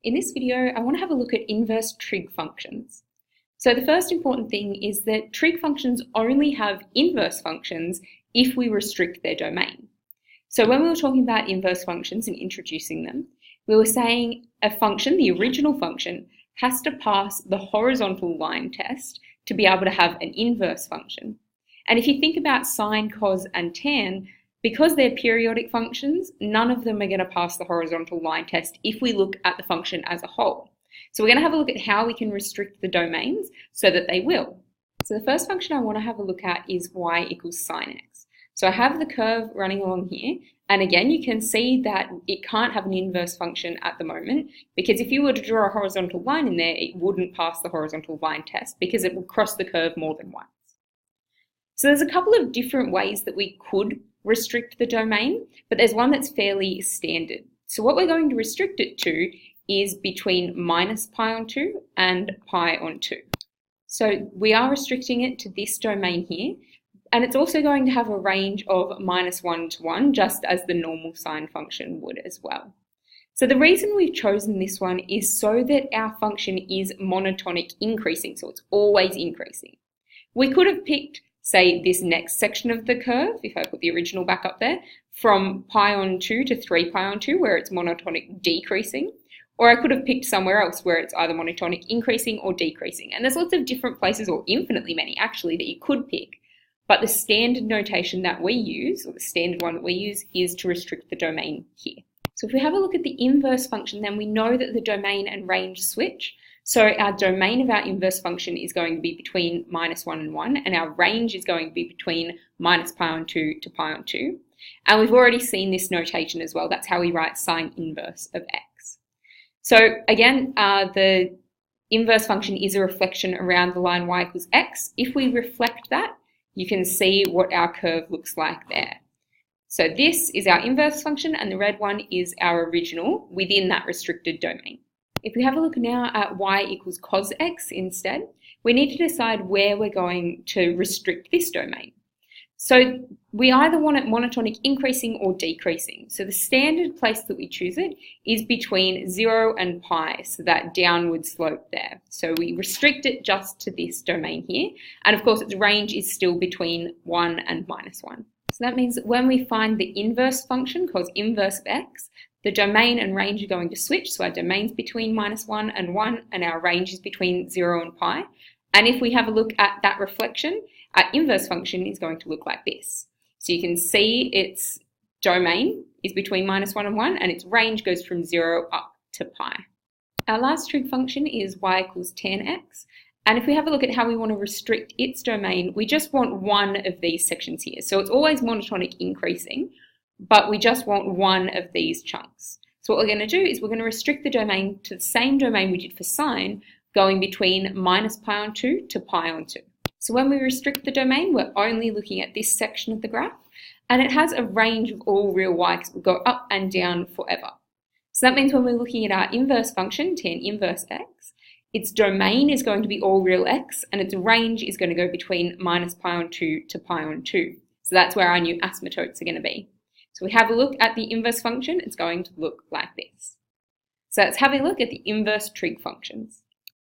In this video, I want to have a look at inverse trig functions. So the first important thing is that trig functions only have inverse functions if we restrict their domain. So when we were talking about inverse functions and introducing them, we were saying a function, the original function, has to pass the horizontal line test to be able to have an inverse function. And if you think about sine, cos, and tan, because they're periodic functions, none of them are going to pass the horizontal line test if we look at the function as a whole. So we're going to have a look at how we can restrict the domains so that they will. So the first function I want to have a look at is y equals sine x. So I have the curve running along here, and again you can see that it can't have an inverse function at the moment, because if you were to draw a horizontal line in there, it wouldn't pass the horizontal line test because it will cross the curve more than once. So there's a couple of different ways that we could restrict the domain, but there's one that's fairly standard. So what we're going to restrict it to is between minus pi on 2 and pi on 2. So we are restricting it to this domain here, and it's also going to have a range of minus 1 to 1, just as the normal sine function would as well. So the reason we've chosen this one is so that our function is monotonic increasing, so it's always increasing. We could have picked, say, this next section of the curve, if I put the original back up there, from pi on 2 to 3 pi on 2, where it's monotonic decreasing. Or I could have picked somewhere else where it's either monotonic increasing or decreasing. And there's lots of different places, or infinitely many actually, that you could pick. But the standard notation that we use, or the standard one that we use, is to restrict the domain here. So if we have a look at the inverse function, then we know that the domain and range switch. So our domain of our inverse function is going to be between minus 1 and 1, and our range is going to be between minus pi on 2 to pi on 2. And we've already seen this notation as well. That's how we write sine inverse of x. So again, the inverse function is a reflection around the line y equals x. If we reflect that, you can see what our curve looks like there. So this is our inverse function, and the red one is our original within that restricted domain. If we have a look now at y equals cos x instead, we need to decide where we're going to restrict this domain. So we either want it monotonic increasing or decreasing. So the standard place that we choose it is between 0 and pi, so that downward slope there. So we restrict it just to this domain here. And of course its range is still between 1 and minus 1. So that means that when we find the inverse function, cos inverse of x, the domain and range are going to switch. So our domain's between minus 1 and 1, and our range is between 0 and pi. And if we have a look at that reflection, our inverse function is going to look like this. So you can see its domain is between minus 1 and 1, and its range goes from 0 up to pi. Our last trig function is y equals tan x. And if we have a look at how we want to restrict its domain, we just want one of these sections here. So it's always monotonic increasing, but we just want one of these chunks. So what we're going to do is we're going to restrict the domain to the same domain we did for sine, going between minus pi on 2 to pi on 2. So when we restrict the domain, we're only looking at this section of the graph, and it has a range of all real y because will go up and down forever. So that means when we're looking at our inverse function, tan inverse x, its domain is going to be all real x, and its range is going to go between minus pi on 2 to pi on 2. So that's where our new asymptotes are going to be. So we have a look at the inverse function, it's going to look like this. So let's have a look at the inverse trig functions.